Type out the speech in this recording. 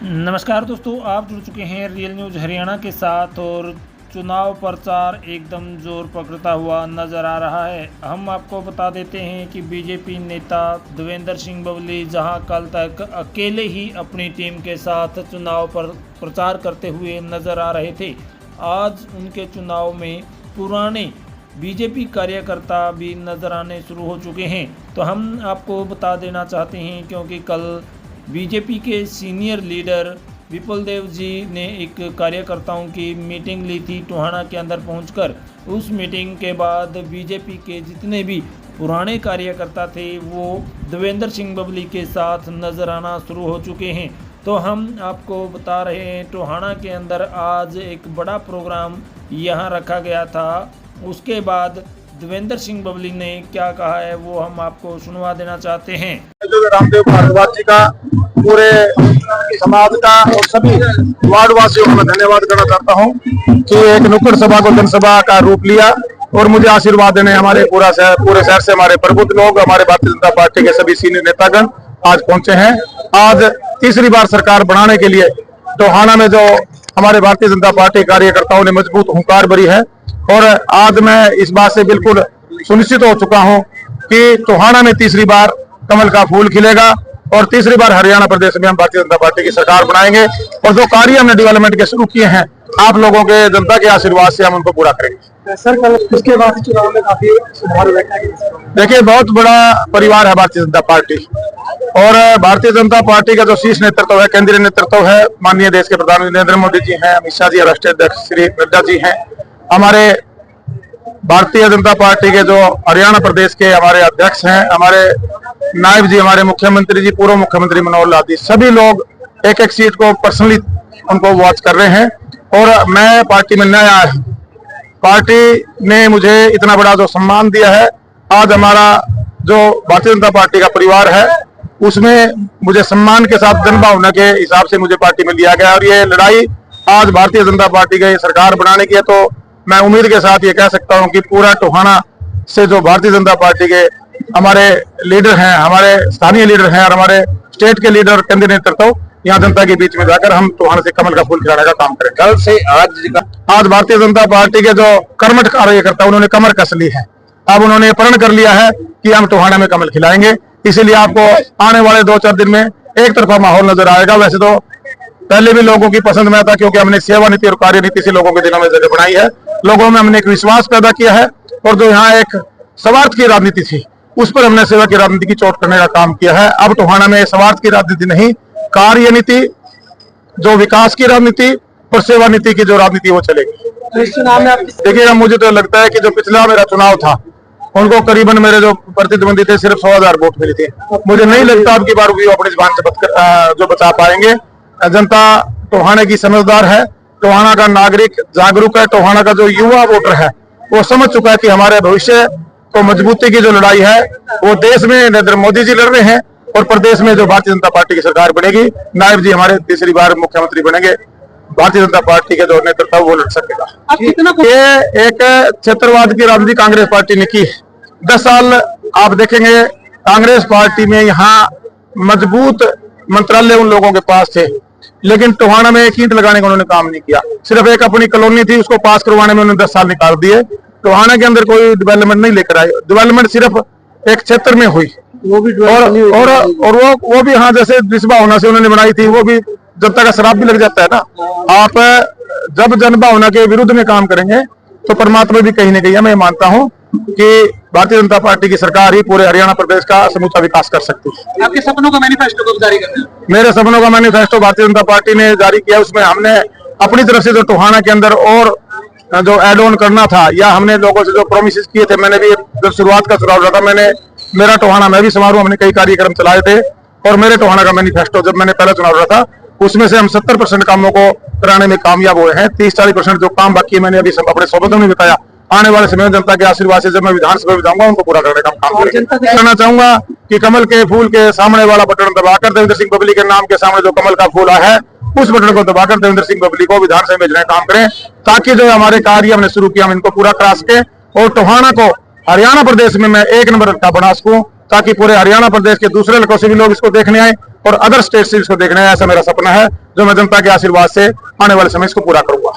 नमस्कार दोस्तों, आप जुड़ चुके हैं रियल न्यूज़ हरियाणा के साथ और चुनाव प्रचार एकदम जोर पकड़ता हुआ नज़र आ रहा है। हम आपको बता देते हैं कि बीजेपी नेता देवेंद्र सिंह बबली जहां कल तक अकेले ही अपनी टीम के साथ चुनाव पर प्रचार करते हुए नज़र आ रहे थे, आज उनके चुनाव में पुराने बीजेपी कार्यकर्ता भी नज़र आने शुरू हो चुके हैं। तो हम आपको बता देना चाहते हैं क्योंकि कल बीजेपी के सीनियर लीडर विपुल देव जी ने एक कार्यकर्ताओं की मीटिंग ली थी टोहाना के अंदर पहुंचकर। उस मीटिंग के बाद बीजेपी के जितने भी पुराने कार्यकर्ता थे वो देवेंद्र सिंह बबली के साथ नज़र आना शुरू हो चुके हैं। तो हम आपको बता रहे हैं टोहाना के अंदर आज एक बड़ा प्रोग्राम यहाँ रखा गया था। उसके बाद देवेंद्र सिंह बबली ने क्या कहा है वो हम आपको सुनवा देना चाहते हैं। रामदेव भारद्वाज जी का, पूरे समाज का और सभी वार्ड वासियों को मैं धन्यवाद करना चाहता हूं कि एक नुक्कड़ सभा को जनसभा का रूप लिया और मुझे आशीर्वाद देने हमारे पूरे शहर से हमारे प्रबुद्ध लोग, हमारे भारतीय जनता पार्टी के सभी सीनियर नेतागण आज पहुंचे हैं। आज तीसरी बार सरकार बनाने के लिए टोहाना में जो हमारे भारतीय जनता पार्टी कार्यकर्ताओं ने मजबूत हुंकार भरी है और आज मैं इस बात से बिल्कुल सुनिश्चित हो चुका हूं कि टोहाना में तीसरी बार कमल का फूल खिलेगा और तीसरी बार हरियाणा प्रदेश में हम भारतीय जनता पार्टी की सरकार बनाएंगे और जो कार्य हमने डेवलपमेंट के शुरू किए हैं आप लोगों के, जनता के आशीर्वाद से हम उनको पूरा करेंगे। सर, कल इसके बाद चुनाव में काफी सुधार हुआ है। देखिए, बहुत बड़ा परिवार है भारतीय जनता पार्टी और भारतीय जनता पार्टी का जो शीर्ष नेतृत्व है, केंद्रीय नेतृत्व है, माननीय देश के प्रधानमंत्री नरेंद्र मोदी जी हैं, अमित शाह जी, राष्ट्रीय अध्यक्ष श्री नड्डा जी हैं, हमारे भारतीय जनता पार्टी के जो हरियाणा प्रदेश के हमारे अध्यक्ष हैं, हमारे नायब जी, हमारे मुख्यमंत्री जी, पूर्व मुख्यमंत्री मनोहर लाल जी, सभी लोग एक एक सीट को पर्सनली उनको वॉच कर रहे हैं और मैं पार्टी में नया आया हूं। पार्टी ने मुझे इतना बड़ा जो सम्मान दिया है, आज हमारा जो भारतीय जनता पार्टी का परिवार है उसमें मुझे सम्मान के साथ जनभावना के हिसाब से मुझे पार्टी में लिया गया और ये लड़ाई आज भारतीय जनता पार्टी की सरकार बनाने की है। तो मैं उम्मीद के साथ ये कह सकता हूं कि पूरा टोहाना से जो भारतीय जनता पार्टी के हमारे लीडर हैं, हमारे स्थानीय लीडर हैं और हमारे स्टेट के लीडर, केंद्रीय नेतृत्व यहाँ जनता के बीच में जाकर हम टोहाना से कमल का फूल खिलाने का काम करें। कल से आज भारतीय जनता पार्टी के जो कर्मठ कार्यकर्ता उन्होंने कमर कस ली है, अब उन्होंने प्रण कर लिया है कि हम टोहाना में कमल खिलाएंगे। इसीलिए आपको आने वाले 2-4 दिन में एक तरफा माहौल नजर आएगा। वैसे तो पहले भी लोगों की पसंद में था क्योंकि हमने सेवा नीति और कार्य नीति से लोगों के दिलों में जगह बनाई है, लोगों में हमने एक विश्वास पैदा किया है और जो यहाँ एक स्वार्थ की राजनीति थी उस पर हमने सेवा की राजनीति की चोट करने का काम किया है। अब टोहाना में स्वार्थ की राजनीति नहीं, कार्य नीति, जो विकास की राजनीति और सेवा नीति की जो राजनीति वो चलेगी। देखिएगा, मुझे तो लगता है कि जो पिछला मेरा चुनाव था उनको करीबन मेरे जो प्रतिद्वंदी थे सिर्फ 100,000 वोट मिली थी। मुझे नहीं लगता अब की बार भी अपनी जुबान से जो बचा पाएंगे। जनता टोहाना की समझदार है, टोहाना का नागरिक जागरूक है, टोहाना का जो युवा वोटर है वो समझ चुका है कि हमारे भविष्य को मजबूती की जो लड़ाई है वो देश में नरेंद्र मोदी जी लड़ रहे हैं और प्रदेश में जो भारतीय जनता पार्टी की सरकार बनेगी, नायब जी हमारे तीसरी बार मुख्यमंत्री बनेंगे, भारतीय जनता पार्टी के जो नेतृत्व वो लड़ सकेगा। ये एक क्षेत्रवाद की राजनीति कांग्रेस पार्टी ने की। 10 साल आप देखेंगे कांग्रेस पार्टी में यहाँ मजबूत मंत्रालय उन लोगों के पास थे, लेकिन टोहाना में एक ईंट लगाने का उन्होंने काम नहीं किया। सिर्फ एक अपनी कॉलोनी थी, उसको पास करवाने में उन्होंने 10 साल निकाल दिए। टोहाना के अंदर कोई डेवलपमेंट नहीं लेकर आए। डेवलपमेंट सिर्फ एक क्षेत्र में हुई, वो भी और वो भी हाँ, जैसे जनभावना से उन्होंने बनाई थी, वो भी जनता का शराब भी लग जाता है ना। आप जब जनभावना के विरुद्ध में काम करेंगे तो परमात्मा भी कहीं ना कहीं, मैं मानता हूँ कि भारतीय जनता पार्टी की सरकार ही पूरे हरियाणा प्रदेश का समूचा विकास कर सकती है। आपके सपनों का मैनिफेस्टो कब जारी करते हैं? मेरे सपनों का मैनिफेस्टो भारतीय जनता पार्टी ने जारी किया। उसमें हमने अपनी तरफ से जो टोहाना के अंदर और जो एड ऑन करना था या हमने लोगों से जो प्रोमिस किए थे, मैंने भी जब शुरुआत का चुनाव रहा था, मैंने मेरा टोहाना मैं भी समारोह, हमने कई कार्यक्रम चलाए थे और मेरे टोहाना का मैनिफेस्टो जब मैंने पहला चुनाव रहा था उसमें से हम 70% कामों को कराने में कामयाब हुए हैं। 30-40% जो काम बाकी है मैंने अभी अपने शोबतों में बताया। आने वाले समय में जनता के आशीर्वाद से जब मैं विधानसभा में जाऊंगा उनको पूरा करने का काम करना चाहूंगा कि कमल के फूल के सामने वाला बटन दबाकर देवेंद्र सिंह बबली के नाम के सामने जो कमल का फूल है उस बटन को दबाकर देवेंद्र सिंह बबली को विधानसभा में भेजने का काम करें, ताकि जो हमारे कार्य हमने शुरू किया हम इनको पूरा करा सके और टोहाना को हरियाणा प्रदेश में मैं 1 नंबर का बना सकूं, ताकि पूरे हरियाणा प्रदेश के दूसरे इलाकों से भी लोग इसको देखने आए और अदर स्टेट से इसको देखने आए। ऐसा मेरा सपना है जो मैं जनता के आशीर्वाद से आने वाले समय इसको पूरा करूंगा।